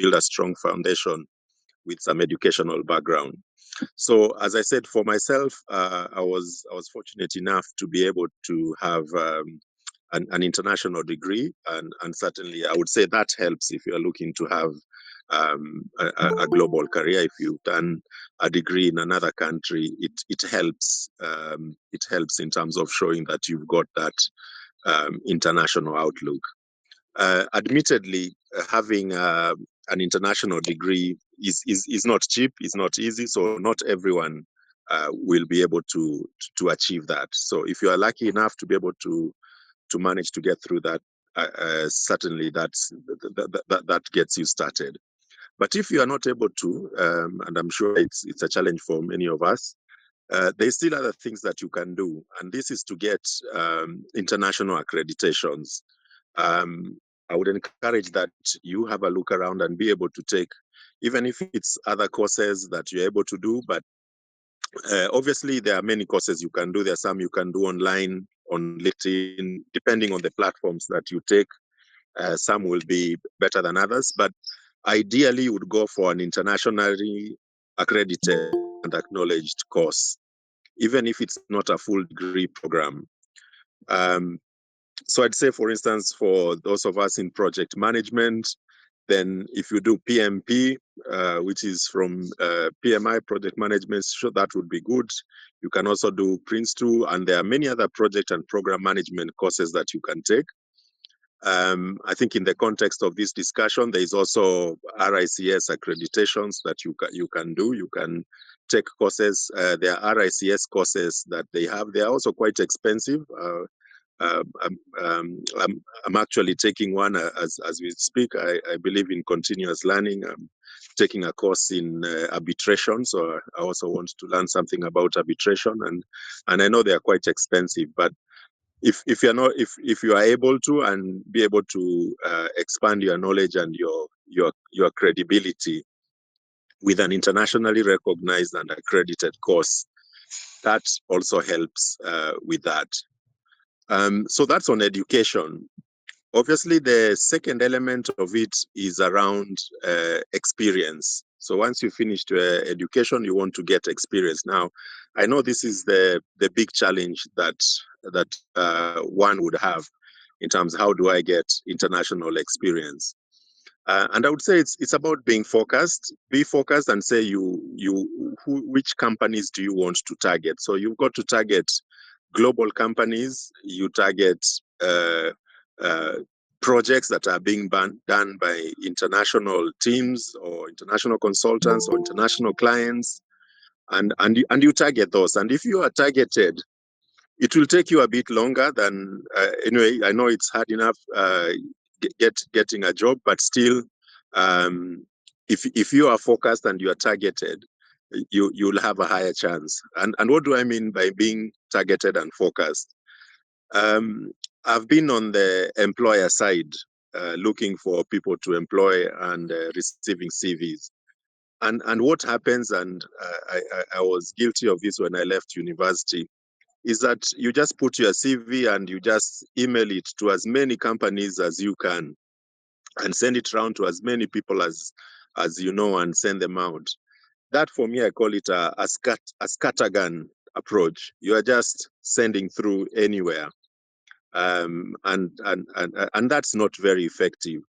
build a strong foundation with some educational background. So, as I said, for myself, I was fortunate enough to be able to have an international degree, and certainly I would say that helps if you're looking to have a global career. If you've done a degree in another country, it helps. It helps in terms of showing that you've got that international outlook. Admittedly, having an international degree is not cheap, is not easy, so not everyone will be able to achieve that. So if you are lucky enough to be able to manage to get through that, certainly that gets you started. But if you are not able to, and I'm sure it's a challenge for many of us, there's still other things that you can do, and this is to get international accreditations. Um, I would encourage that you have a look around and be able to take, even if it's other courses that you're able to do, but obviously there are many courses you can do. There are some you can do online, on LinkedIn, depending on the platforms that you take. Some will be better than others, but ideally you would go for an internationally accredited and acknowledged course, even if it's not a full degree program. So I'd say, for instance, for those of us in project management, then if you do PMP, which is from PMI, project management, sure, that would be good. You can also do Prince2, and there are many other project and program management courses that you can take. I think in the context of this discussion, there is also RICS accreditations that you can do. You can take courses. There are RICS courses that they have. They are also quite expensive. I'm actually taking one as we speak. I believe in continuous learning. I'm taking a course in arbitration, so I also want to learn something about arbitration, and I know they are quite expensive, but if you are able to and be able to expand your knowledge and your credibility with an internationally recognized and accredited course, that also helps with that. So that's on education. Obviously, the second element of it is around experience. So once you finish education, you want to get experience. Now, I know this is the big challenge that one would have in terms of how do I get international experience. And I would say it's about being focused. Be focused and say which companies do you want to target. So you've got to target global companies. You target projects that are being done by international teams or international consultants or international clients, and you target those. And if you are targeted, it will take you a bit longer than anyway. I know it's hard enough getting a job, but still, if you are focused and you are targeted, you'll have a higher chance. And what do I mean by being targeted and focused? I've been on the employer side, looking for people to employ and receiving CVs. And what happens, and I was guilty of this when I left university, is that you just put your CV and you just email it to as many companies as you can and send it around to as many people as you know, and send them out. That, for me, I call it a scattergun approach. You are just sending through anywhere. And that's not very effective.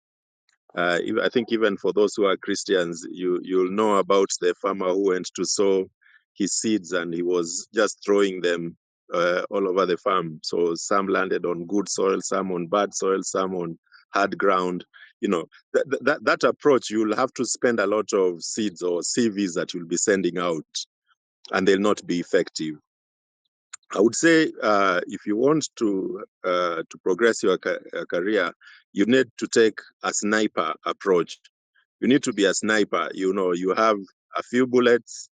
I think even for those who are Christians, you'll know about the farmer who went to sow his seeds and he was just throwing them all over the farm. So some landed on good soil, some on bad soil, some on hard ground. You know, that approach, you'll have to spend a lot of seeds or CVs that you'll be sending out, and they'll not be effective. I would say if you want to progress your career, you need to take a sniper approach. You need to be a sniper. You know, you have a few bullets,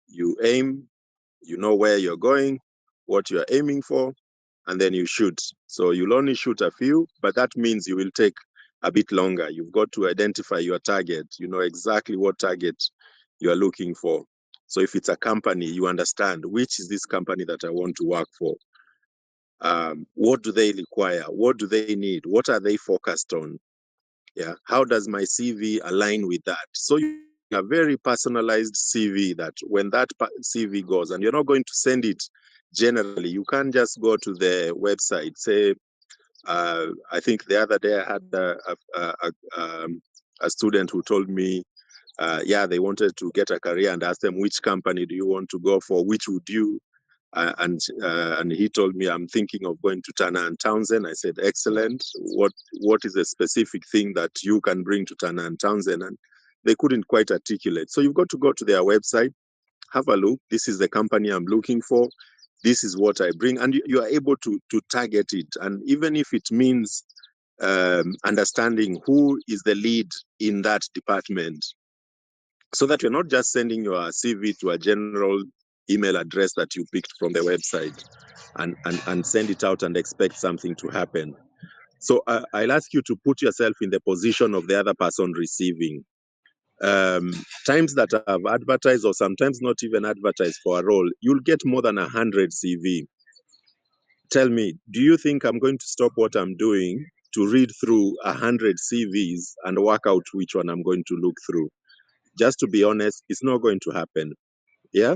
you aim, you know where you're going, what you're aiming for, and then you shoot. So you'll only shoot a few, but that means you will take a bit longer. You've got to identify your target. You know exactly what target you are looking for. So if it's a company, you understand which is this company that I want to work for. What do they require? What do they need? What are they focused on? Yeah, how does my CV align with that? So you have a very personalized CV that when that CV goes, and you're not going to send it generally, you can't just go to the website, say, I think the other day I had a student who told me, yeah, they wanted to get a career, and asked them, which company do you want to go for? Which would you? And he told me, I'm thinking of going to Turner and Townsend. I said, excellent. What is a specific thing that you can bring to Turner and Townsend? And they couldn't quite articulate. So you've got to go to their website, have a look. This is the company I'm looking for. This is what I bring, and you are able to target it. And even if it means understanding who is the lead in that department, so that you're not just sending your CV to a general email address that you picked from the website and send it out and expect something to happen. So I'll ask you to put yourself in the position of the other person receiving. Um, Times that I've advertised, or sometimes not even advertised for a role, you'll get more than 100 CV. Tell me, do you think I'm going to stop what I'm doing to read through 100 CVs and work out which one I'm going to look through? Just to be honest, it's not going to happen. Yeah.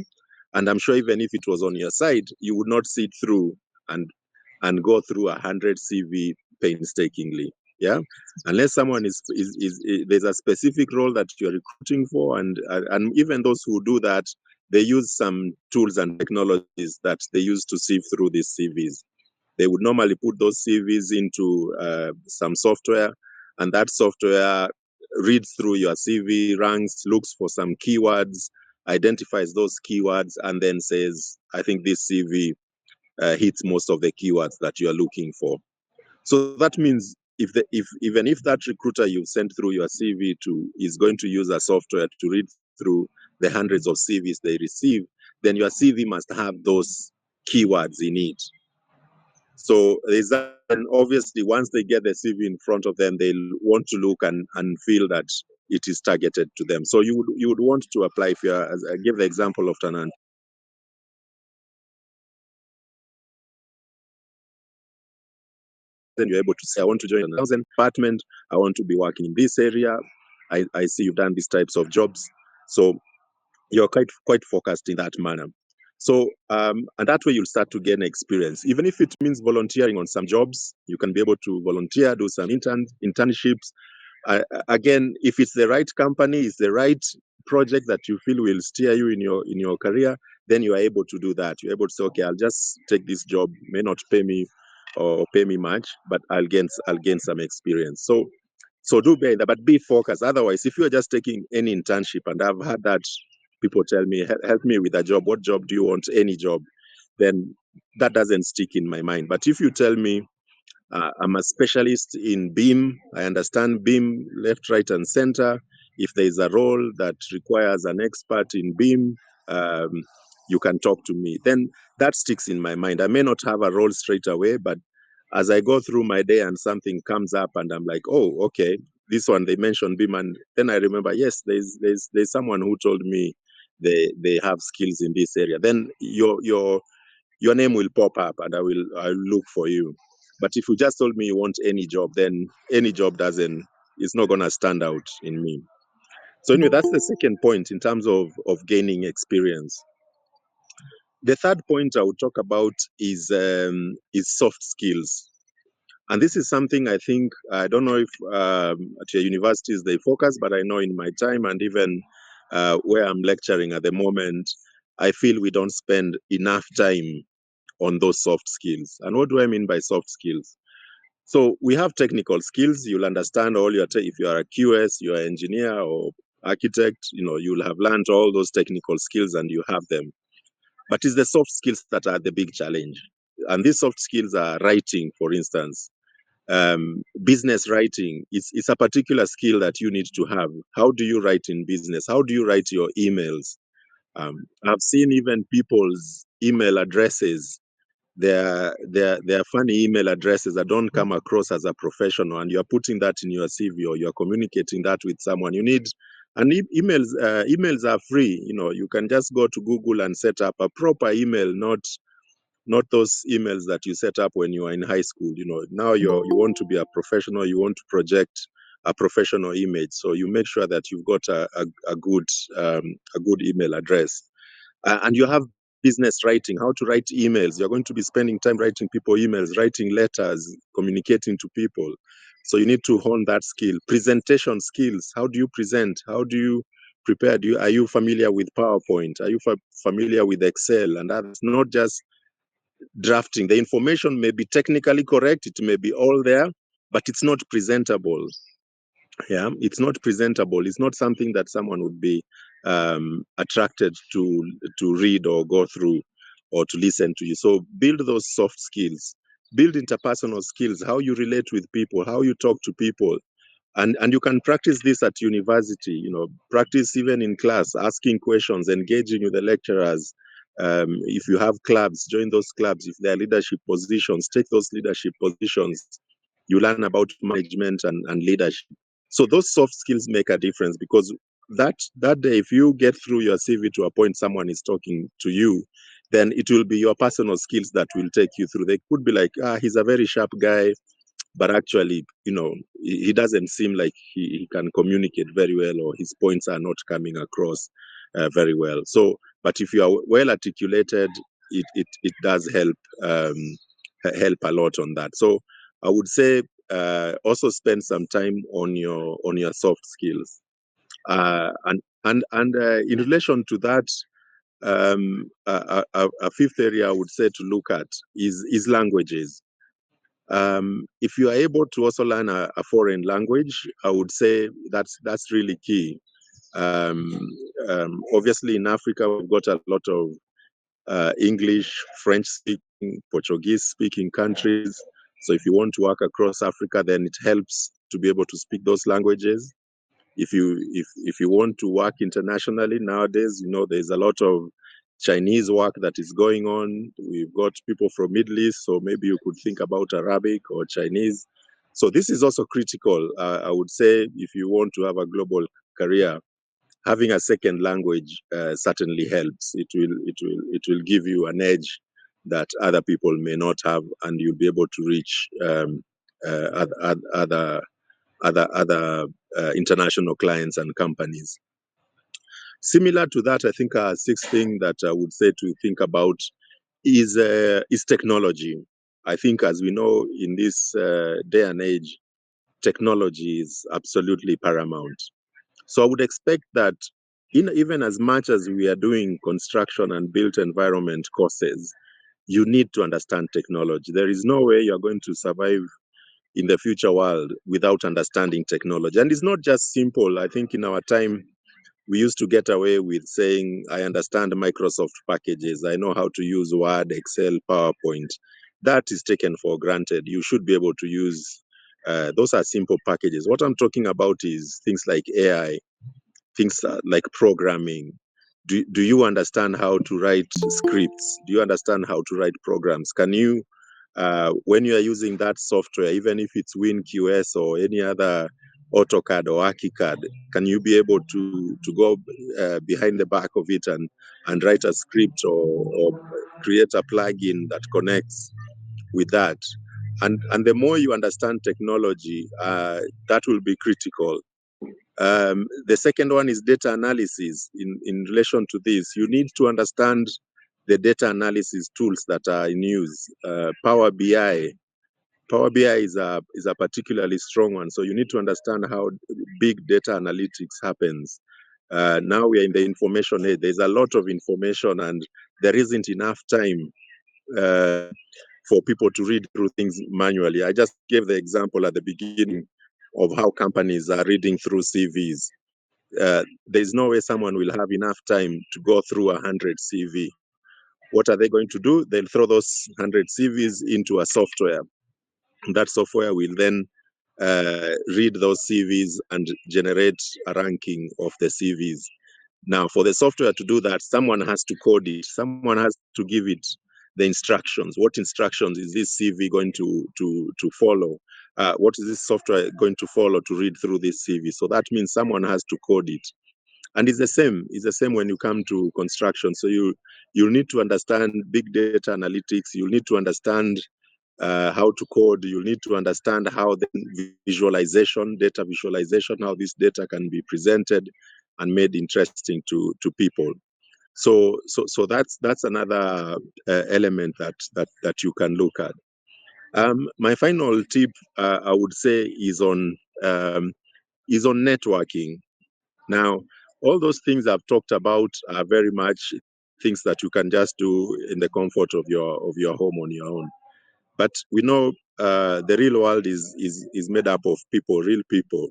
And I'm sure even if it was on your side, you would not sit through and go through 100 CV painstakingly. Yeah. Unless someone is there's a specific role that you're recruiting for, and even those who do that, they use some tools and technologies that they use to sieve through these CVs. They would normally put those CVs into some software, and that software reads through your CV, ranks, looks for some keywords, identifies those keywords, and then says, I think this CV hits most of the keywords that you are looking for. So that means if even if that recruiter you've sent through your CV to is going to use a software to read through the hundreds of CVs they receive, then your CV must have those keywords in it. So there's that, and obviously once they get the CV in front of them, they'll want to look and feel that it is targeted to them. So you would want to apply if you're, as I give the example of Tanan, then you're able to say, I want to join a 1,000 department, I want to be working in this area. I see you've done these types of jobs. So you're quite focused in that manner. So and that way you'll start to gain experience. Even if it means volunteering on some jobs, you can be able to volunteer, do some internships. Again, if it's the right company, it's the right project that you feel will steer you in your career, then you are able to do that. You're able to say, okay, I'll just take this job, may not pay me or pay me much, but I'll gain some experience. So do bear that, but be focused. Otherwise, if you are just taking any internship, and I've had that people tell me, help me with a job. What job do you want? Any job. Then that doesn't stick in my mind. But if you tell me, I'm a specialist in BIM, I understand BIM left, right, and center. If there is a role that requires an expert in BIM, um, you can talk to me. Then that sticks in my mind. I may not have a role straight away, but as I go through my day and something comes up and I'm like, oh, okay, this one they mentioned BIM, and then I remember, yes, there's someone who told me they have skills in this area. Then your name will pop up and I'll look for you. But if you just told me you want any job, then any job it's not gonna stand out in me. So anyway, that's the second point in terms of gaining experience. The third point I would talk about is soft skills. And this is something I think, I don't know if at your universities they focus, but I know in my time and even where I'm lecturing at the moment, I feel we don't spend enough time on those soft skills. And what do I mean by soft skills? So we have technical skills. You'll understand all if you are a QS, you're an engineer or architect, you'll have learned all those technical skills and you have them. But it's the soft skills that are the big challenge. And these soft skills are writing, for instance. Business writing, it's a particular skill that you need to have. How do you write in business? How do you write your emails? I've seen even people's email addresses, their funny email addresses that don't come across as a professional, and you're putting that in your CV or you're communicating that with someone. You need and emails are free. You can just go to Google and set up a proper email, not those emails that you set up when you were in high school. Now you want to be a professional, you want to project a professional image. So you make sure that you've got a good email address. And you have business writing, how to write emails. You're going to be spending time writing people emails, writing letters, communicating to people. So you need to hone that skill. Presentation skills. How do you present? How do you prepare? Are you familiar with PowerPoint? Are you familiar with Excel? And that's not just drafting. The information may be technically correct. It may be all there, but it's not presentable. Yeah, it's not presentable. It's not something that someone would be attracted to read or go through or to listen to you. So build those soft skills, build interpersonal skills, how you relate with people, how you talk to people. And you can practice this at university, practice even in class, asking questions, engaging with the lecturers. If you have clubs, join those clubs. If there are leadership positions, take those leadership positions. You learn about management and leadership. So those soft skills make a difference, because that day, if you get through your CV to a point someone is talking to you, then it will be your personal skills that will take you through. They could be like, he's a very sharp guy, but actually, he doesn't seem like he can communicate very well, or his points are not coming across very well. So, but if you are well articulated, it does help a lot on that. So I would say also spend some time on your soft skills. And in relation to that, a fifth area I would say to look at is languages. If you are able to also learn a foreign language, I would say that's really key. Obviously, in Africa, we've got a lot of English, French-speaking, Portuguese-speaking countries. So if you want to work across Africa, then it helps to be able to speak those languages. If you want to work internationally nowadays, there's a lot of Chinese work that is going on. We've got people from Middle East, so maybe you could think about Arabic or Chinese. So this is also critical. I would say if you want to have a global career, having a second language certainly helps. It will give you an edge that other people may not have, and you'll be able to reach other international clients and companies. Similar to that, I think a sixth thing that I would say to think about is technology. I think, as we know, in this day and age, technology is absolutely paramount. So I would expect that even as much as we are doing construction and built environment courses, you need to understand technology. There is no way you're going to survive in the future world without understanding technology. And it's not just simple. I think in our time, we used to get away with saying, I understand Microsoft packages. I know how to use Word, Excel, PowerPoint. That is taken for granted. You should be able to use, those are simple packages. What I'm talking about is things like AI, things like programming. Do you understand how to write scripts? Do you understand how to write programs? Can you, when you are using that software, even if it's WinQS or any other AutoCAD or ArchiCAD, can you be able to go behind the back of it and write a script or create a plugin that connects with that? And the more you understand technology, that will be critical. The second one is data analysis. In relation to this, you need to understand the data analysis tools that are in use. Power BI. Power BI is a particularly strong one. So you need to understand how big data analytics happens. Now we are in the information age. There's a lot of information, and there isn't enough time uh, for people to read through things manually. I just gave the example at the beginning of how companies are reading through CVs. There's no way someone will have enough time to go through 100 CV. What are they going to do? They'll throw those 100 CVs into a software. That software will then read those CVs and generate a ranking of the CVs. Now, for the software to do that, someone has to code it. Someone has to give it the instructions. What instructions is this CV going to follow? What is this software going to follow to read through this CV? So that means someone has to code it. And it's the same. It's the same when you come to construction. So you need to understand big data analytics. You need to understand how to code. You need to understand how the visualization, data visualization, how this data can be presented and made interesting to people. So that's another element that you can look at. My final tip, I would say, um, is on networking. Now, all those things I've talked about are very much things that you can just do in the comfort of your home on your own. But we know the real world is made up of people, real people.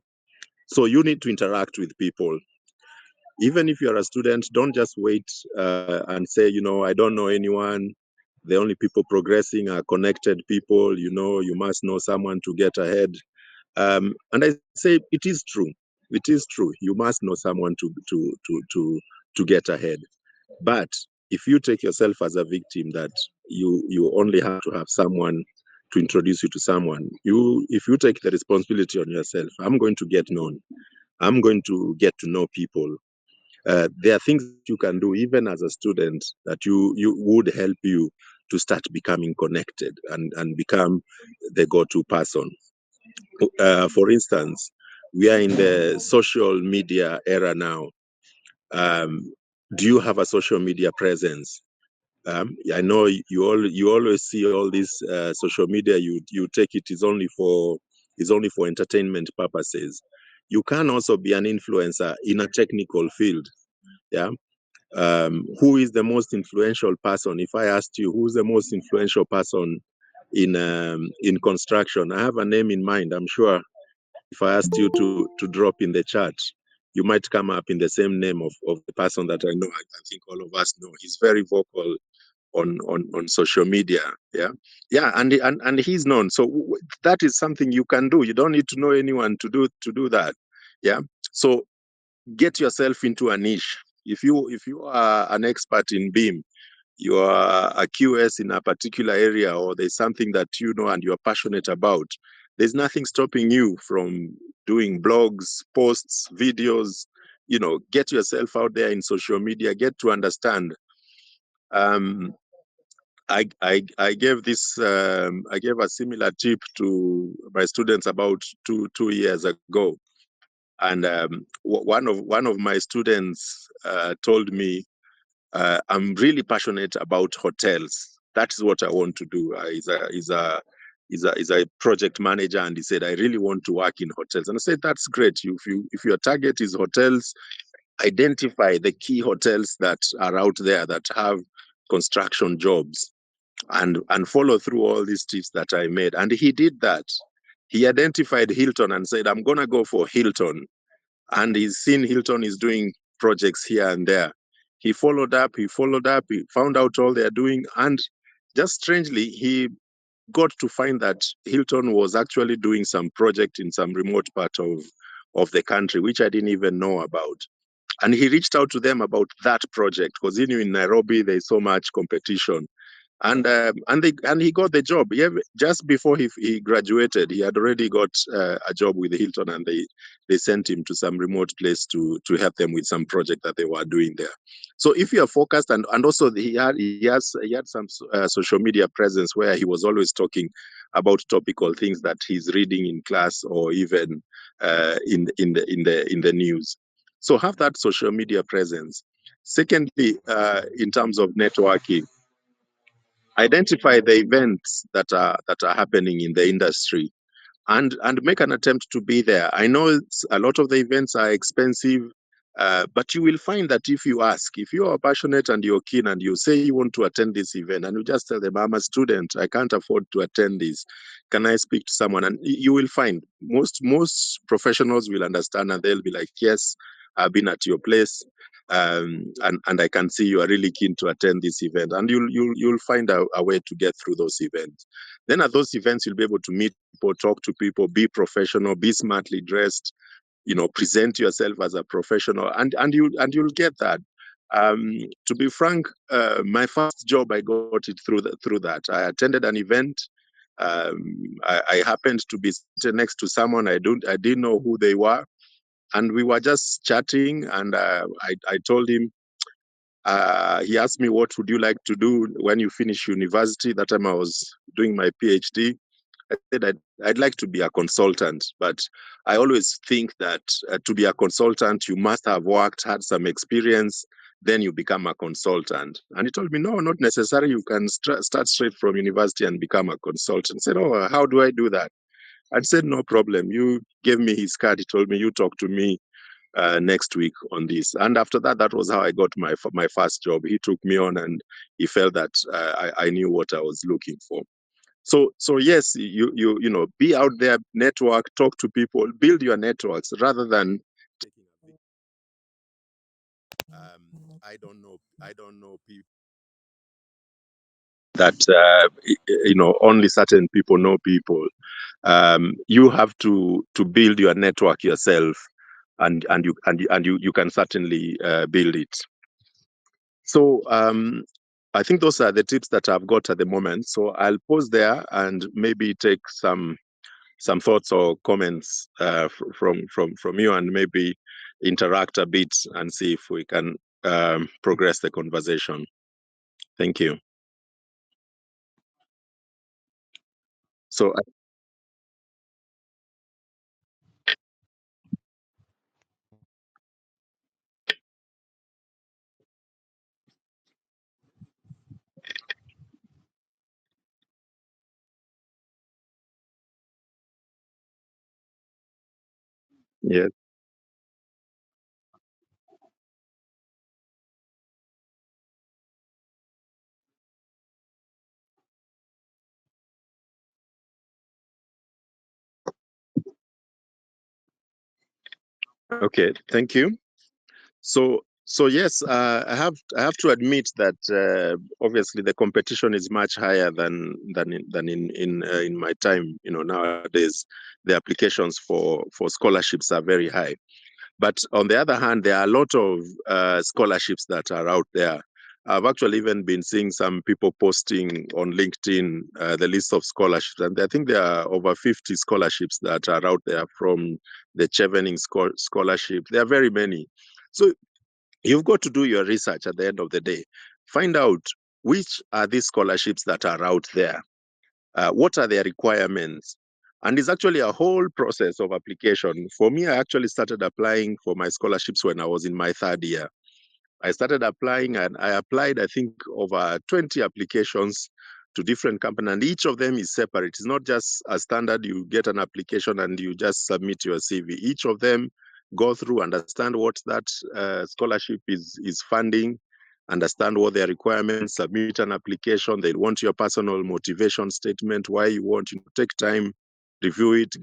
So you need to interact with people. Even if you're a student, don't just wait and say, I don't know anyone. The only people progressing are connected people. You must know someone to get ahead. And I say it is true. It is true. You must know someone to get ahead. But if you take yourself as a victim that you only have to have someone to introduce you to someone, if you take the responsibility on yourself, I'm going to get known. I'm going to get to know people. There are things you can do even as a student that you would help you to start becoming connected and become the go-to person. For instance, we are in the social media era now. Um, do you have a social media presence? I know you always see all this social media. You take it is only for entertainment purposes. You can also be an influencer in a technical field. Yeah. Who is the most influential person? If I asked you, who's the most influential person in construction, I have a name in mind. I'm sure if I asked you to drop in the chat, you might come up in the same name of the person that I know. I think all of us know. He's very vocal on social media. Yeah, and he's known. So that is something you can do. You don't need to know anyone to do that. Yeah. So get yourself into a niche. If you are an expert in BIM, you are a QS in a particular area, or there's something that you know and you're passionate about, there's nothing stopping you from doing blogs, posts, videos. Get yourself out there in social media, get to understand. um, I gave a similar tip to my students about two years ago, and one of my students told me, I'm really passionate about hotels. That is what I want to do. He's a project manager, and he said, I really want to work in hotels. And I said, that's great. If your target is hotels, identify the key hotels that are out there that have construction jobs, and follow through all these tips that I made. And he did that. He identified Hilton and said, I'm gonna go for Hilton. And he's seen Hilton is doing projects here and there. He followed up, he found out all they're doing. And just strangely, he got to find that Hilton was actually doing some project in some remote part of the country, which I didn't even know about. And he reached out to them about that project because he knew in Nairobi there's so much competition. And he got the job. Just before he graduated, he had already got a job with Hilton, and they sent him to some remote place to help them with some project that they were doing there. So if you are focused, and also he had some social media presence where he was always talking about topical things that he's reading in class, or even in the news. So have that social media presence. Secondly, in terms of networking, identify the events that are happening in the industry, and make an attempt to be there. I know a lot of the events are expensive, but you will find that if you ask, if you are passionate and you're keen and you say you want to attend this event, and you just tell them, I'm a student, I can't afford to attend this, can I speak to someone? And you will find most professionals will understand, and they'll be like, yes, I've been at your place, and I can see you are really keen to attend this event, and you'll find a way to get through those events. Then at those events, you'll be able to meet people, talk to people, be professional, be smartly dressed, present yourself as a professional, and you'll get that. To be frank, my first job, I got it through that. I attended an event. I happened to be sitting next to someone I didn't know who they were, and we were just chatting. And I told him, He asked me, what would you like to do when you finish university? That time I was doing my PhD. I said I'd like to be a consultant, but I always think that to be a consultant, you must have worked, had some experience, then you become a consultant. And he told me, no, not necessary. You can start straight from university and become a consultant. I said, oh, how do I do that? I said, no problem. You gave me his card. He told me, you talk to me next week on this. And after that, that was how I got my first job. He took me on, and he felt that I knew what I was looking for. So yes, you know, be out there, network, talk to people, build your networks rather than taking a big, I don't know people that you know, only certain people know people. You have to build your network yourself, and you can certainly build it. So I think those are the tips that I've got at the moment. So I'll pause there and maybe take some thoughts or comments from you, and maybe interact a bit and see if we can progress the conversation. Thank you. So yeah, okay, thank you. So yes, I have to admit that obviously the competition is much higher than in my time. You know, nowadays the applications for scholarships are very high. But on the other hand, there are a lot of scholarships that are out there. I've actually even been seeing some people posting on LinkedIn the list of scholarships, and I think there are over 50 scholarships that are out there, from the Chevening scholarship. There are very many. So you've got to do your research at the end of the day. Find out which are these scholarships that are out there. What are their requirements? And it's actually a whole process of application. For me, I actually started applying for my scholarships when I was in my third year. I started applying, and I applied, I think, over 20 applications to different companies, and each of them is separate. It's not just a standard, you get an application and you just submit your CV. Each of them go through, understand what that scholarship is funding, understand what their requirements, submit an application. They want your personal motivation statement, why you want, you know, take time, review it,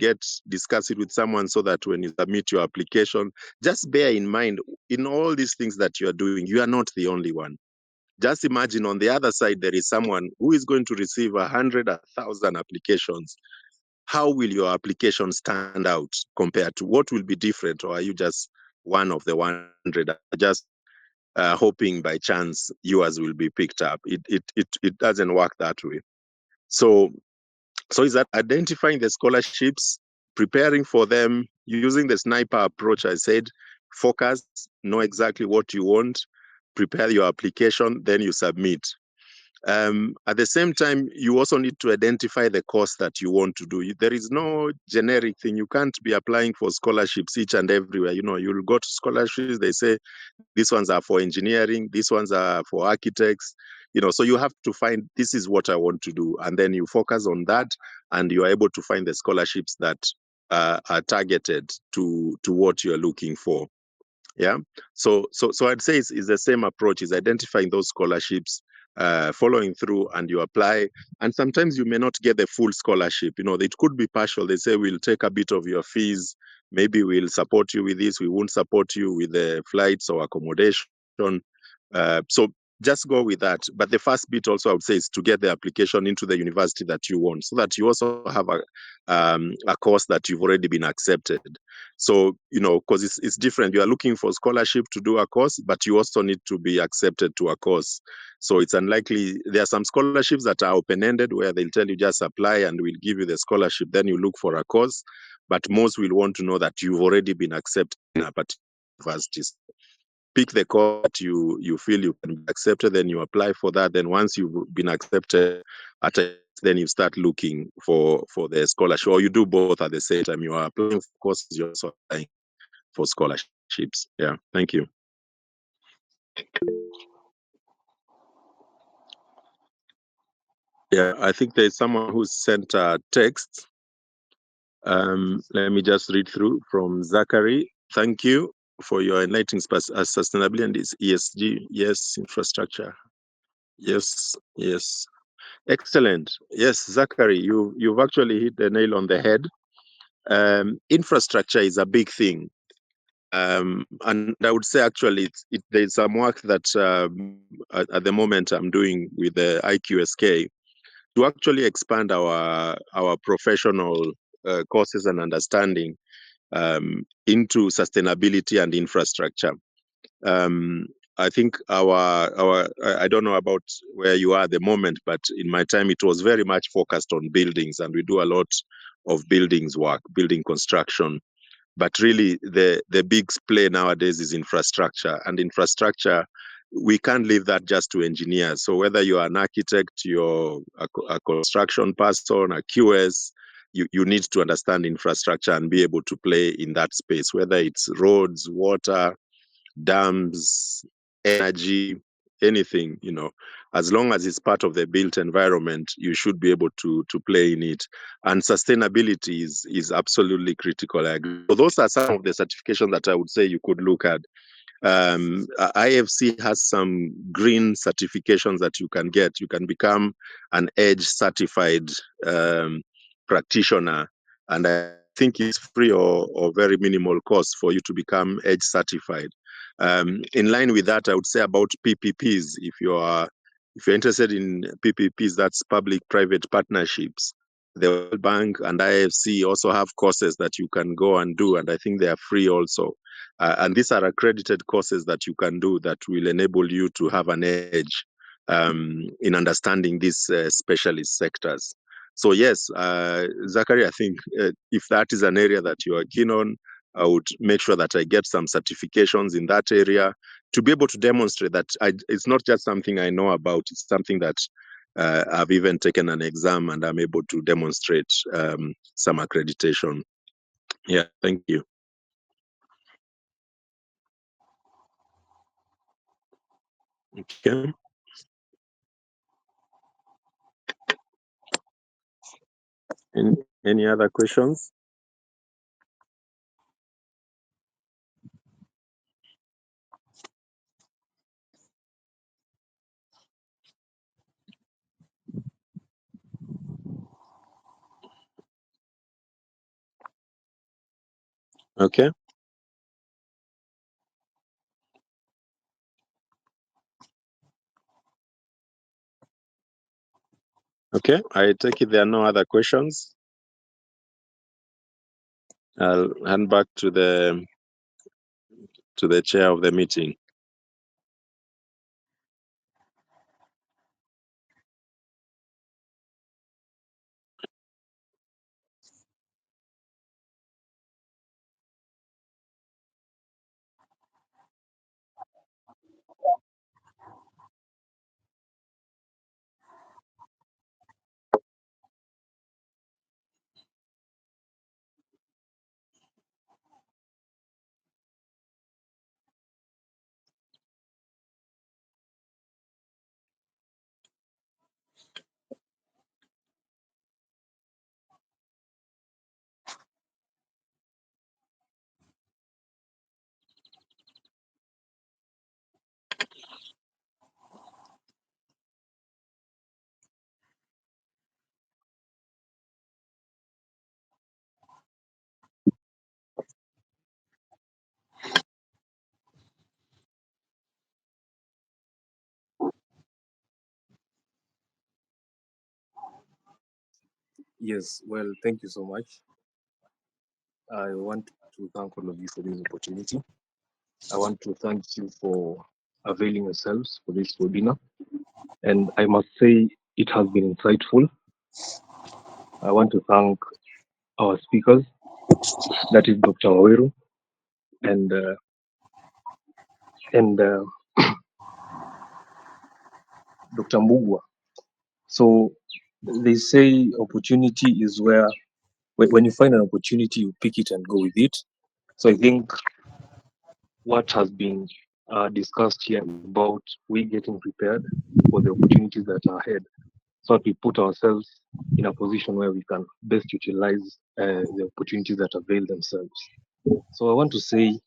discuss it with someone, so that when you submit your application, just bear in mind, in all these things that you are doing, you are not the only one. Just imagine on the other side, there is someone who is going to receive 100, 1,000 applications. How will your application stand out compared to what will be different? Or are you just one of the 100, just hoping by chance yours will be picked up? It doesn't work that way. So is that identifying the scholarships, preparing for them, using the sniper approach. I said, focus, know exactly what you want, prepare your application, then you submit. At the same time, you also need to identify the course that you want to do. There is no generic thing. You can't be applying for scholarships each and everywhere. You know, you'll go to scholarships, they say these ones are for engineering, these ones are for architects. You know, so you have to find, this is what I want to do, and then you focus on that, and you are able to find the scholarships that are targeted to what you're looking for. Yeah. So I'd say it's the same approach: is identifying those scholarships, following through, and you apply. And sometimes you may not get the full scholarship. You know, it could be partial. They say, we'll take a bit of your fees, maybe we'll support you with this, we won't support you with the flights or accommodation. So just go with that. But the first bit also, I would say, is to get the application into the university that you want, so that you also have a course that you've already been accepted. So, you know, because it's different. You are looking for scholarship to do a course, but you also need to be accepted to a course. So it's unlikely. There are some scholarships that are open-ended, where they'll tell you just apply and we'll give you the scholarship. Then you look for a course. But most will want to know that you've already been accepted in a particular university. pick the course that you feel you can be accepted, then you apply for that. Then once you've been accepted, then you start looking for the scholarship, or you do both at the same time. You are applying for courses, you're also applying for scholarships. Yeah, thank you. Yeah, I think there's someone who sent a text. Let me just read through from Zachary. Thank you for your enlightening sustainability and its ESG. Yes, infrastructure. Yes, yes. Excellent. Yes, Zachary, you've actually hit the nail on the head. Infrastructure is a big thing. And I would say actually there's some work that at the moment I'm doing with the IQSK to actually expand our professional courses and understanding into sustainability and infrastructure. Um, I think I don't know about where you are at the moment, but in my time it was very much focused on buildings, and we do a lot of buildings work, building construction. But really, the big play nowadays is infrastructure, and infrastructure, we can't leave that just to engineers. So whether you're an architect, you're a construction person, a QS, you need to understand infrastructure and be able to play in that space, whether it's roads, water, dams, energy, anything, as long as it's part of the built environment, you should be able to play in it. And sustainability is absolutely critical. I agree. So those are some of the certifications that I would say you could look at. IFC has some green certifications that you can get. You can become an EDGE certified practitioner, and I think it's free or very minimal cost for you to become EDGE certified. In line with that, I would say about PPPs. If you're interested in PPPs, that's public-private partnerships. The World Bank and IFC also have courses that you can go and do, and I think they are free also. And these are accredited courses that you can do that will enable you to have an edge in understanding these specialist sectors. So yes, Zachary, I think if that is an area that you are keen on, I would make sure that I get some certifications in that area to be able to demonstrate that it's not just something I know about, it's something that I've even taken an exam and I'm able to demonstrate some accreditation. Yeah, thank you. Okay. Any other questions? Okay. Okay. I take it there are no other questions. I'll hand back to the chair of the meeting. Yes, well, thank you so much. I want to thank all of you for this opportunity. I want to thank you for availing yourselves for this webinar. And I must say, it has been insightful. I want to thank our speakers, that is Dr. Waweru and and Dr. Mbugua. So they say opportunity is where when you find an opportunity, you pick it and go with it. So I think what has been discussed here about we getting prepared for the opportunities that are ahead, so that we put ourselves in a position where we can best utilize the opportunities that avail themselves. So I want to say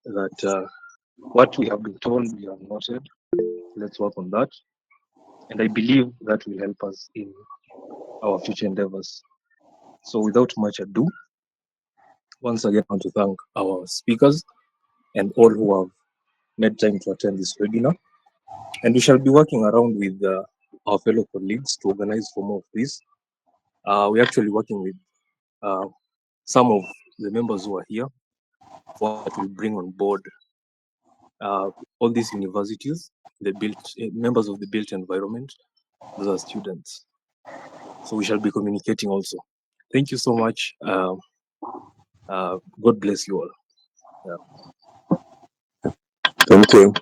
that what we have been told, we have noted. Let's work on that, and I believe that will help us in our future endeavors. So without much ado, once again, I want to thank our speakers and all who have made time to attend this webinar. And we shall be working around with our fellow colleagues to organize for more of this. We're actually working with some of the members who are here for what will bring on board all these universities, the built members of the built environment, those are students. So we shall be communicating also. Thank you so much. God bless you all. Yeah. Thank you.